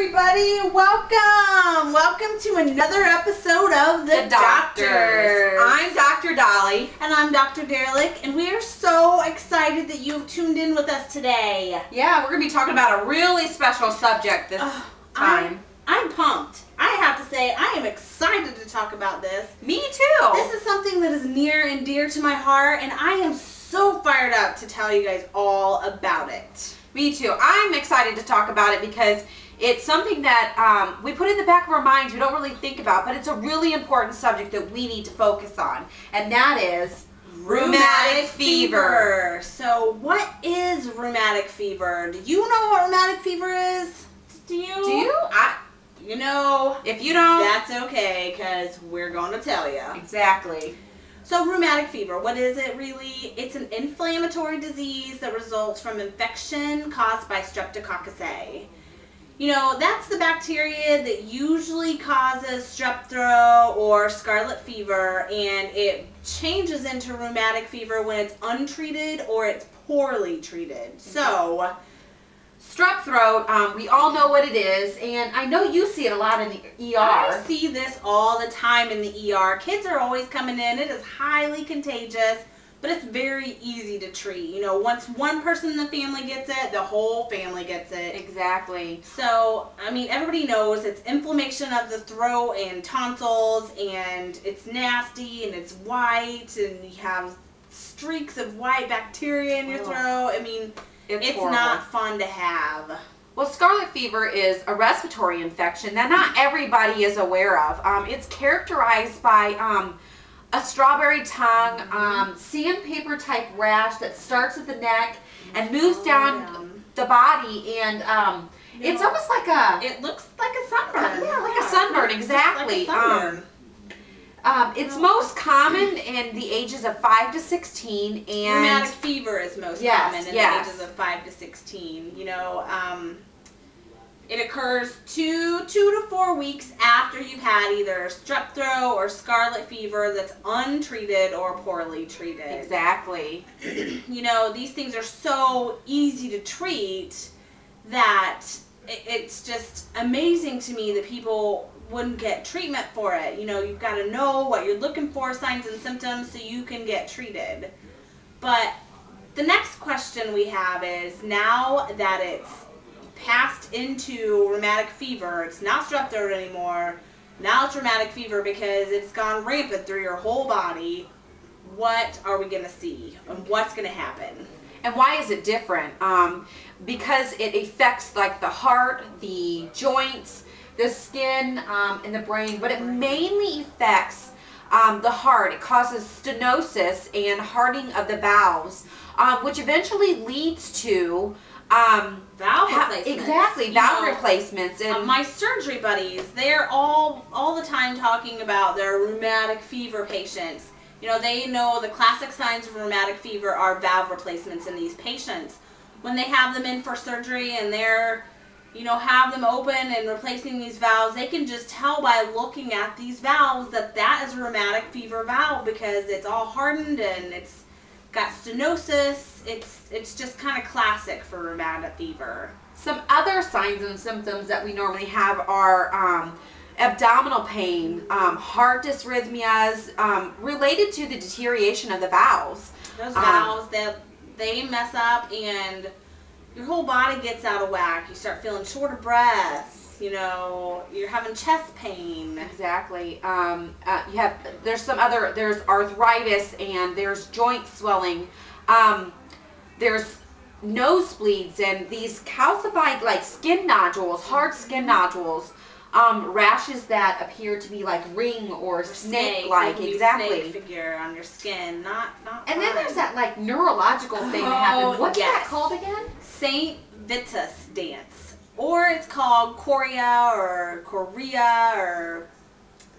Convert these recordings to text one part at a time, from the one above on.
everybody. Welcome to another episode of The Doctors. I'm Dr. Dolly. And I'm Dr. Derlick, and we are so excited that you've tuned in with us today. Yeah, we're going to be talking about a really special subject this time. I'm pumped. I have to say, I am excited to talk about this. Me too. This is something that is near and dear to my heart, and I am so fired up to tell you guys all about it. Me too. I'm excited to talk about it because it's something that we put in the back of our minds, we don't really think about, but it's a really important subject that we need to focus on, and that is rheumatic fever. So what is rheumatic fever? Do you know what rheumatic fever is? Do you? You know, if you don't, that's okay, because we're going to tell you. Exactly. So rheumatic fever, what is it really? It's an inflammatory disease that results from infection caused by Streptococcus A. You know, that's the bacteria that usually causes strep throat or scarlet fever, and it changes into rheumatic fever when it's untreated or it's poorly treated. So strep throat, we all know what it is, and I know you see it a lot in the ER. I see this all the time in the ER. Kids are always coming in. It is highly contagious, but it's very easy to treat. You know, once one person in the family gets it, the whole family gets it. Exactly. So, I mean, everybody knows it's inflammation of the throat and tonsils, and it's nasty, and it's white, and you have streaks of white bacteria in your throat. I mean, it's not fun to have. Well, scarlet fever is a respiratory infection that not everybody is aware of. It's characterized by a strawberry tongue, sandpaper type rash that starts at the neck and moves down the body, and it's almost like a... It looks like a sunburn. Yeah, like a sunburn, exactly. Like a sunburn. It's most common in the ages of 5 to 16, and rheumatic fever is most common in the ages of 5 to 16. You know, it occurs 2 to 4 weeks after you've had either strep throat or scarlet fever that's untreated or poorly treated. Exactly. You know, these things are so easy to treat that it's just amazing to me that people wouldn't get treatment for it. You know, you've got to know what you're looking for, signs and symptoms, so you can get treated. But the next question we have is, now that it's passed into rheumatic fever, it's not strep throat anymore, now it's rheumatic fever because it's gone rampant through your whole body, what are we going to see? And what's going to happen? And why is it different? Because it affects like the heart, the joints, the skin, and the brain, but it mainly affects the heart. It causes stenosis and hardening of the valves, which eventually leads to valve replacements. Exactly, valve replacements. And my surgery buddies, they're all the time talking about their rheumatic fever patients. You know, they know the classic signs of rheumatic fever are valve replacements in these patients. When they have them in for surgery and they're, you know, have them open and replacing these valves, they can just tell by looking at these valves that that is a rheumatic fever valve because it's all hardened and it's got stenosis. It's just kind of classic for rheumatic fever. Some other signs and symptoms that we normally have are abdominal pain, heart dysrhythmias, related to the deterioration of the valves. Those valves, they mess up and your whole body gets out of whack. You start feeling short of breath. You know, you're having chest pain. Exactly. There's arthritis, and there's joint swelling. There's nosebleeds and these calcified like skin nodules, hard skin nodules. Rashes that appear to be like ring or snake-like, exactly. Snake figure on your skin, not. And then there's that like neurological thing that happens. What's that called again? Saint Vitus dance, or it's called chorea or chorea, or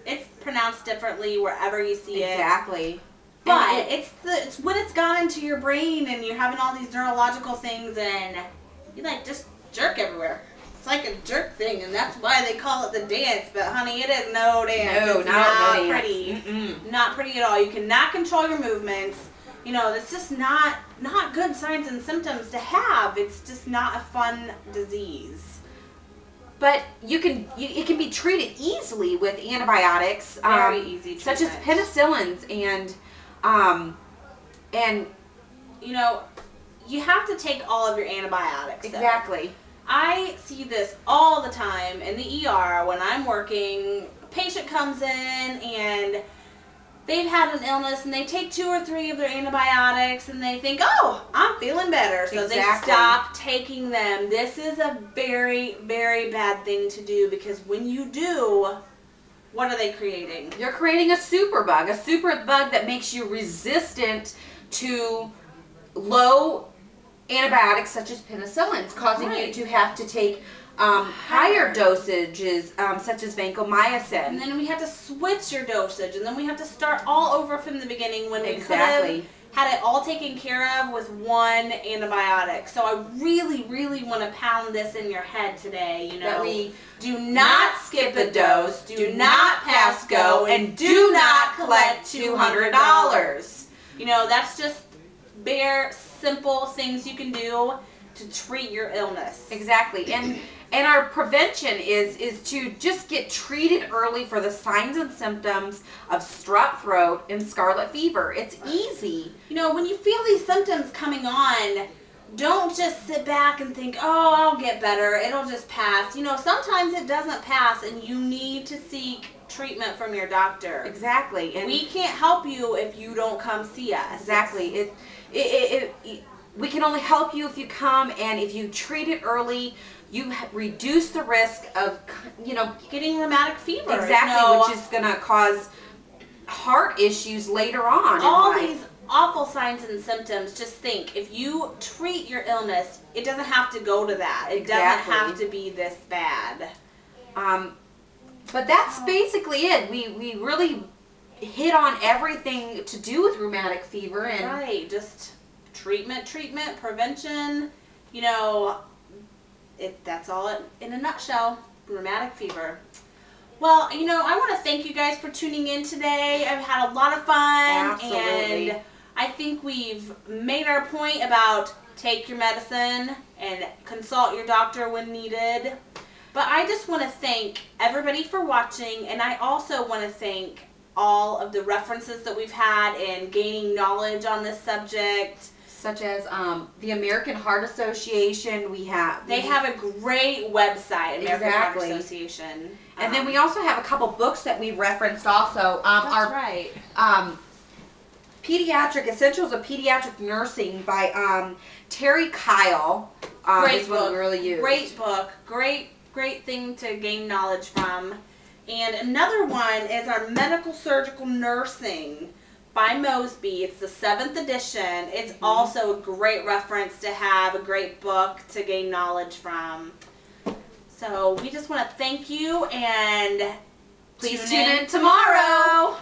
it's pronounced differently wherever you see it. Exactly. But it's when it's gone into your brain and you're having all these neurological things and you like just jerk everywhere. It's like a jerk thing, and that's why they call it the dance. But honey, it is no dance. No, it's not pretty. Not pretty at all. You cannot control your movements. You know, it's just not good signs and symptoms to have. It's just not a fun disease. But it can be treated easily with antibiotics, very easy treatment. such as penicillins and you know, you have to take all of your antibiotics. exactly. Though. I see this all the time in the ER when I'm working. A patient comes in and they've had an illness and they take 2 or 3 of their antibiotics and they think, oh, I'm feeling better. So exactly. they stop taking them. This is a very, very bad thing to do, because when you do, what are they creating? You're creating a superbug that makes you resistant to low antibiotics such as penicillins, causing you to have to take higher dosages such as vancomycin. And then we have to switch your dosage, and then we have to start all over from the beginning when we could exactly. have had it all taken care of with one antibiotic. So I really, really want to pound this in your head today, you know. That we do not skip a dose, do not pass go, and do not collect $200. You know, that's just bare, simple things you can do to treat your illness. Exactly. And our prevention is to just get treated early for the signs and symptoms of strep throat and scarlet fever. It's easy. You know, when you feel these symptoms coming on, don't just sit back and think, oh, I'll get better, it'll just pass. You know, sometimes it doesn't pass, and you need to seek treatment from your doctor. Exactly. And we can't help you if you don't come see us. Exactly. We can only help you if you come, and if you treat it early, you reduce the risk of, you know, getting rheumatic fever. Exactly, which is going to cause heart issues later on. All these awful signs and symptoms, just think, if you treat your illness, it doesn't have to go to that. It doesn't have to be this bad. But that's basically it. We really hit on everything to do with rheumatic fever. And right, just treatment, prevention, you know, that's all in a nutshell, rheumatic fever. Well, you know, I want to thank you guys for tuning in today. I've had a lot of fun. Absolutely. And I think we've made our point about take your medicine and consult your doctor when needed. But I just want to thank everybody for watching, and I also want to thank all of the references that we've had in gaining knowledge on this subject. Such as the American Heart Association. They have a great website, American Heart Association. And then we also have a couple books that we referenced also. That's right. Pediatric Essentials of Pediatric Nursing by Terry Kyle. Great book. We really use. Great book. Great thing to gain knowledge from. And another one is our Medical Surgical Nursing by Mosby. It's the 7th edition. It's also a great reference to have, a great book to gain knowledge from. So we just want to thank you, and please tune in tomorrow.